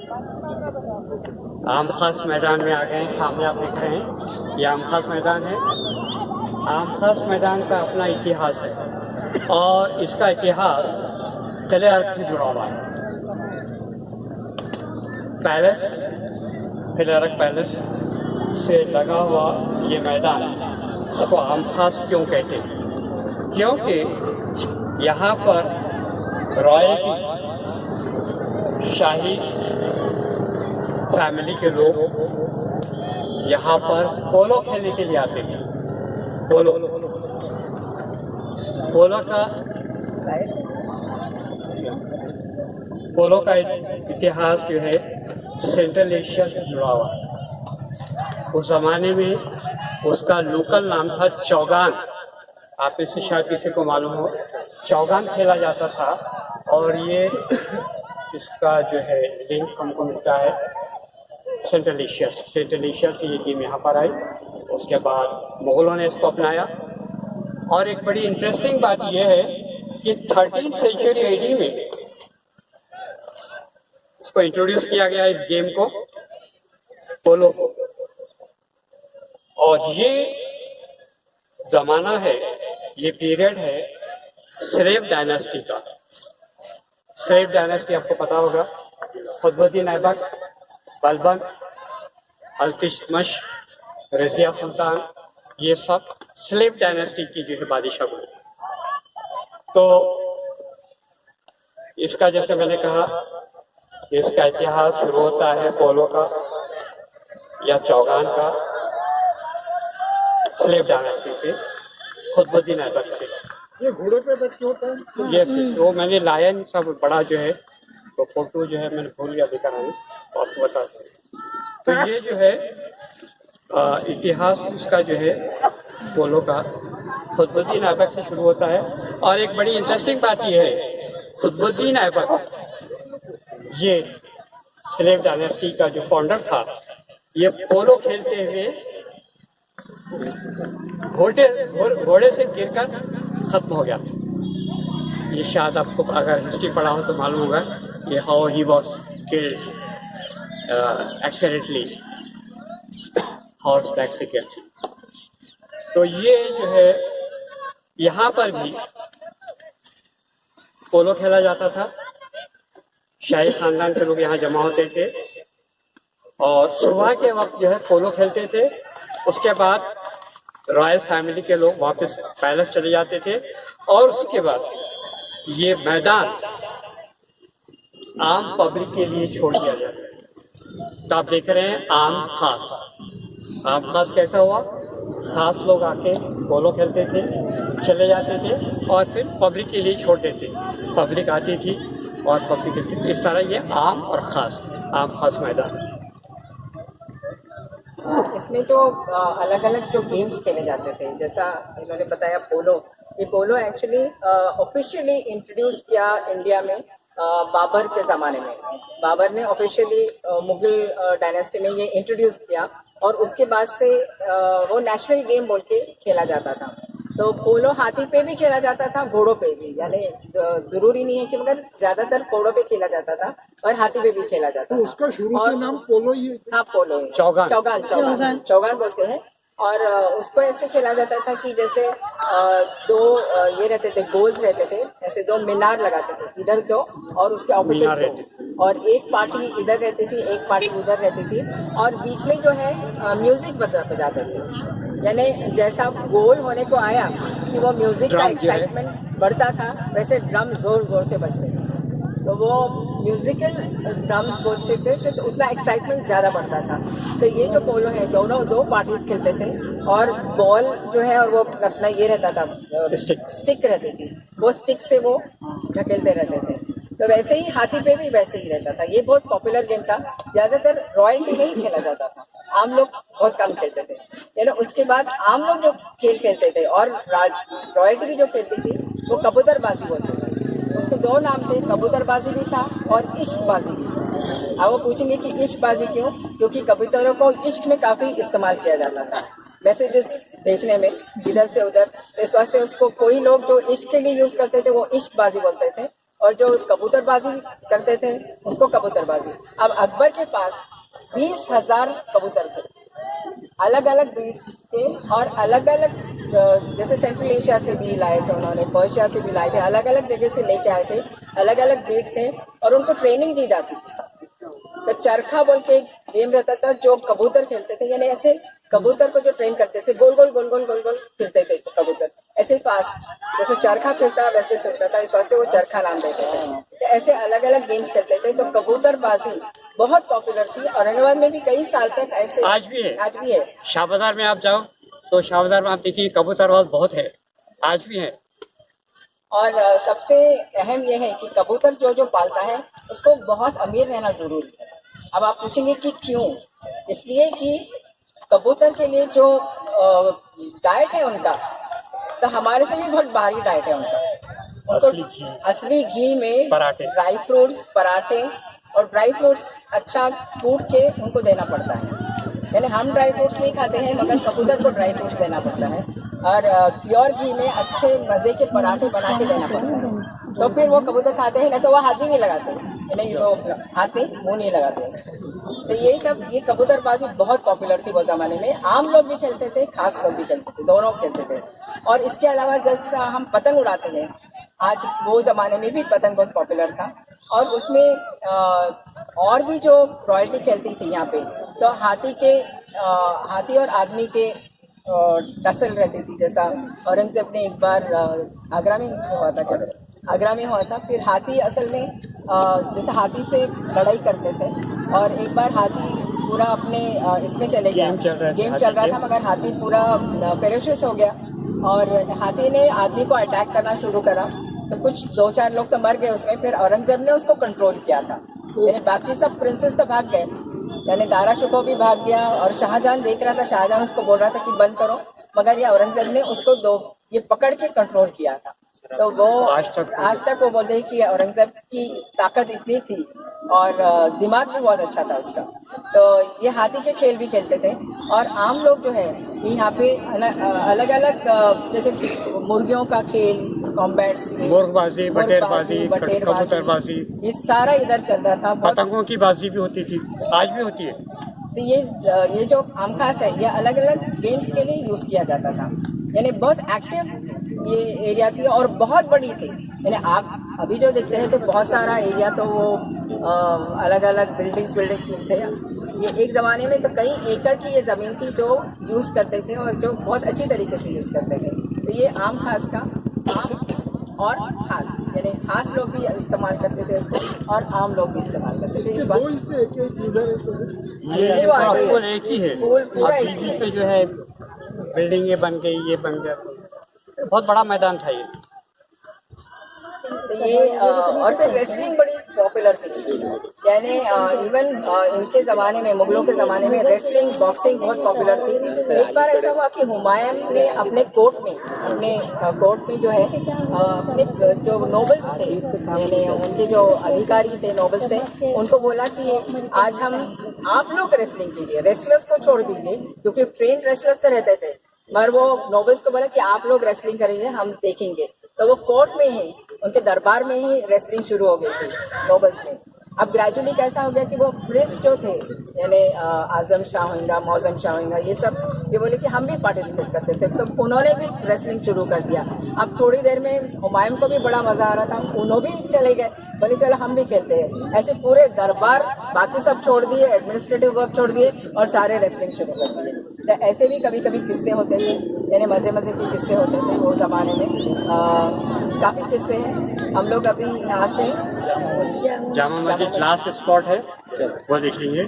आम खास मैदान में आ गए हैं। सामने आप देख रहे हैं ये आम खास मैदान है। आम खास मैदान का अपना इतिहास है और इसका इतिहास किले अर्क से जुड़ा हुआ है। पैलेस, किले अर्क पैलेस से लगा हुआ ये मैदान, इसको आम खास क्यों कहते हैं? क्योंकि यहाँ पर रॉयल्टी, शाही फैमिली के लोग यहाँ पर पोलो खेलने के लिए आते थे। पोलो का इतिहास जो है सेंट्रल एशिया से जुड़ा हुआ है। उस जमाने में उसका लोकल नाम था चौगान। आप इससे शायद किसी को मालूम हो, चौगान खेला जाता था। और ये इसका जो है लिंक हमको मिलता है सेंट्रल एशिया से ये गेम यहाँ पर आई। उसके बाद मुगलों ने इसको अपनाया। और एक बड़ी इंटरेस्टिंग बात यह है कि 13th सेंचुरी एडी में इसको इंट्रोड्यूस किया गया, इस गेम को, पोलो को। और ये जमाना है, ये पीरियड है स्लेव डायनेस्टी का। स्लेव डायनेस्टी आपको पता होगा, कुतुबुद्दीन ऐबक, बलबन, अल्तुतमिश, रजिया सुल्तान, ये सब स्लेव डायनेस्टी की जो है बादशाह हुए। तो इसका जैसे मैंने कहा, इसका इतिहास शुरू होता है पोलो का या चौगान का, स्लेव डायनेस्टी से, कुतुबुद्दीन ऐबक से। ये घोड़े पे बैठ के होता है? ये वो मैंने लायन सब बड़ा जो है तो फोटो जो है मैंने भूल गया दिखा रहा हूँ, आपको बता दूँ। तो ये जो है इतिहास इसका जो है पोलो का कुतुबुद्दीन ऐबक से शुरू होता है। और एक बड़ी इंटरेस्टिंग बात ये है, कुतुबुद्दीन ऐबक ये स्लेव डायनेस्टी का जो फाउंडर था, ये पोलो खेलते हुए घोड़े से गिरकर खत्म हो गया था। ये शायद आपको अगर हिस्ट्री पढ़ा हो तो मालूम होगा, ये how he was killed accidentally horse back से किया। तो ये जो है यहाँ पर भी पोलो खेला जाता था। शाही खानदान के लोग यहाँ जमा होते थे और सुबह के वक्त जो है पोलो खेलते थे। उसके बाद रॉयल फैमिली के लोग वापस पैलेस चले जाते थे और उसके बाद ये मैदान आम पब्लिक के लिए छोड़ दिया जाता है। तो आप देख रहे हैं आम खास कैसा हुआ? खास लोग आके पोलो खेलते थे, चले जाते थे और फिर पब्लिक के लिए छोड़ देते थे। पब्लिक आती थी और पब्लिक खेलती थी। इस तरह ये आम खास मैदान। इसमें जो अलग अलग जो गेम्स खेले जाते थे, जैसा इन्होंने बताया पोलो, ये पोलो एक्चुअली ऑफिशियली इंट्रोड्यूस किया इंडिया में बाबर के ज़माने में। बाबर ने ऑफिशियली मुगल डायनेस्टी में ये इंट्रोड्यूस किया और उसके बाद से वो नेशनल गेम बोल के खेला जाता था। तो पोलो हाथी पे भी खेला जाता था, घोड़ों पे भी, यानी जरूरी नहीं है कि, मगर ज्यादातर घोड़ों पे खेला जाता था और हाथी पे भी खेला जाता था। उसका शुरू से नाम पोलो ही? हाँ, पोलो, चौगान बोलते हैं। और उसको ऐसे खेला जाता था कि जैसे दो ये रहते थे, गोल्स रहते थे, ऐसे दो मीनार लगाते थे, इधर को और उसके ऑपोजिट को, और एक पार्टी इधर रहती थी, एक पार्टी उधर रहती थी, और बीच में जो है म्यूजिक बजाते थे। यानी जैसा गोल होने को आया कि वो म्यूजिक का एक्साइटमेंट बढ़ता था, वैसे ड्रम जोर जोर से बजते थे। तो वो म्यूजिकल ड्रम्स बोलते थे तो उतना एक्साइटमेंट ज़्यादा बढ़ता था। तो ये जो पोलो है, दोनों दो पार्टीज खेलते थे और बॉल जो है और वो अपना ये रहता था, स्टिक रहती थी, वो स्टिक से वो ढकेलते रहते थे। तो वैसे ही हाथी पे भी वैसे ही रहता था। ये बहुत पॉपुलर गेम था, ज़्यादातर रॉयल्टी में ही खेला जाता था, आम लोग बहुत कम खेलते थे। यानी उसके बाद आम लोग जो खेल खेलते थे और रॉयल्टी भी जो खेलती थी वो कबूतरबाजी बोलते थे। उसके दो नाम थे, कबूतरबाजी भी था और इश्कबाजी भी था। अब वो पूछेंगे कि इश्कबाजी क्यों? क्योंकि कबूतरों को इश्क में काफ़ी इस्तेमाल किया जाता था, मैसेजेस भेजने में इधर से उधर। तो इस वास्ते उसको कोई लोग जो इश्क के लिए यूज़ करते थे वो इश्कबाजी बोलते थे, और जो कबूतरबाजी करते थे उसको कबूतरबाजी। अब अकबर के पास 20,000 कबूतर थे, अलग अलग ब्रीड्स के, और अलग अलग जैसे सेंट्रल एशिया से भी लाए थे उन्होंने, पर्शिया से भी लाए थे, अलग अलग जगह से लेके आए थे, अलग अलग ब्रीड थे, और उनको ट्रेनिंग दी जाती थी। तो चरखा बोल के एक गेम रहता था जो कबूतर खेलते थे, यानी ऐसे कबूतर को जो ट्रेन करते थे, गोल गोल गोल गोल गोल गोल फिरते थे कबूतर, ऐसे फास्ट जैसे चरखा फिरता वैसे फिरता था, इस वास्ते वो चरखा नाम देते थे। तो ऐसे अलग अलग गेम्स खेलते थे। तो कबूतरबाजी बहुत पॉपुलर थी। औरंगाबाद में भी कई साल तक ऐसे आज भी है। आज भी है। शाह बाजार में आप जाओ तो शाह बाजार में आप देखिए कबूतरबाज बहुत है, आज भी है। और सबसे अहम यह है कि कबूतर जो जो पालता है उसको बहुत अमीर रहना जरूरी है। अब आप पूछेंगे कि क्यों? इसलिए कि कबूतर के लिए जो डाइट है उनका, तो हमारे से भी बहुत भारी डाइट है उनका। असली घी में पराठे, ड्राई फ्रूट्स, पराठे और ड्राई फ्रूट्स अच्छा कूट के उनको देना पड़ता है। यानी हम ड्राई फ्रूट्स नहीं खाते हैं, मगर कबूतर को ड्राई फ्रूट्स देना पड़ता है, और प्योर घी में अच्छे मजे के पराठे बना के देना पड़ता है। तो फिर वो कबूतर खाते हैं, ना तो वो हाथ भी नहीं लगाते, यानी वो हाथ नहीं, मुंह नहीं लगाते उसको। तो ये सब, ये कबूतरबाजी बहुत पॉपुलर थी वो जमाने में। आम लोग भी खेलते थे, खास लोग भी खेलते थे, दोनों खेलते थे। और इसके अलावा जैसा हम पतंग उड़ाते हैं आज, वो जमाने में भी पतंग बहुत पॉपुलर था। और उसमें और भी जो रॉयल्टी खेलती थी यहाँ पे, तो हाथी और आदमी के टसल रहती थी। जैसा औरंगजेब ने एक बार आगरा में हुआ था, आगरा में हुआ था। फिर हाथी असल में जैसे हाथी से लड़ाई करते थे, और एक बार हाथी पूरा अपने इसमें चले गया, गेम चल रहा था, मगर हाथी पूरा फेरोशियस हो गया, और हाथी ने आदमी को अटैक करना शुरू करा। तो कुछ 2-4 लोग तो मर गए उसमें। फिर औरंगजेब ने उसको कंट्रोल किया था, यानी बाकी सब प्रिंसेस तो भाग गए, यानी दारा शिकोह भी भाग गया, और शाहजहां देख रहा था, शाहजहां उसको बोल रहा था कि बंद करो, मगर ये औरंगजेब ने उसको ये पकड़ के कंट्रोल किया था। तो वो आज तक वो बोलते हैं कि औरंगजेब की ताकत इतनी थी, और दिमाग भी बहुत अच्छा था उसका। तो ये हाथी के खेल भी खेलते थे। और आम लोग जो है यहाँ पे अलग अलग जैसे मुर्गियों का खेल, कॉम्बैट्स, मुर्गबाजी, बटेरबाजी, कबूतरबाजी, ये सारा इधर चल रहा था। पतंगों की बाजी भी होती थी, आज भी होती है। तो ये जो आम खास है, ये अलग अलग गेम्स के लिए यूज किया जाता था। यानी बहुत एक्टिव ये एरिया थी, और बहुत बड़ी थी। यानी आप अभी जो देखते हैं तो बहुत सारा एरिया, तो वो अलग अलग बिल्डिंग्स थे। ये एक ज़माने में तो कई एकड़ की ये ज़मीन थी जो यूज़ करते थे, और जो बहुत अच्छी तरीके से यूज़ करते थे। तो ये आम खास का, आम और खास, यानी खास लोग भी इस्तेमाल करते थे इसको, और आम लोग भी इस्तेमाल करते थे। दो हिस्से, एक इधर एक ये पूल एक ही है, पूरा एक ही बीच में जो है बिल्डिंग ये बन गई, ये बन गया, बहुत बड़ा मैदान था ये। तो ये और फिर रेसलिंग बड़ी पॉपुलर थी। यानी इवन इनके ज़माने में, मुगलों के ज़माने में रेसलिंग, बॉक्सिंग बहुत पॉपुलर थी। एक बार ऐसा हुआ कि हुमायूं ने अपने कोर्ट में जो है अपने जो नोबल्स थे, यानी उनके जो अधिकारी थे, नोबल्स थे, उनको बोला कि आज आप लोग रेसलिंग कीजिए, रेसलर्स को छोड़ दीजिए, क्योंकि ट्रेन रेसलर्स तो रहते थे, मगर वो नोबल्स को बोला कि आप लोग रेसलिंग करेंगे, हम देखेंगे। तो वो कोर्ट में ही, उनके दरबार में ही रेसलिंग शुरू हो गई थी नोबल्स में। अब ग्रेजुअली कैसा हो गया कि वो प्रिंस जो थे, यानी आजम शाह होगा, मौजम शाह होगा, ये सब ये बोले कि हम भी पार्टिसिपेट करते थे, तो उन्होंने भी रेसलिंग शुरू कर दिया। अब थोड़ी देर में हुमायूं को भी बड़ा मजा आ रहा था, उन्होंने भी चले गए, बोले चलो हम भी खेलते हैं। ऐसे पूरे दरबार बाकी सब छोड़ दिए, एडमिनिस्ट्रेटिव वर्क छोड़ दिए, और सारे रेसलिंग शुरू कर दिए। तो ऐसे भी कभी कभी किस्से होते थे, यानी मज़े के किस्से होते थे वो ज़माने में। काफ़ी किस्से हैं। हम लोग अभी यहाँ से जामा मस्जिद लास्ट स्पॉट है, वो देख लेंगे।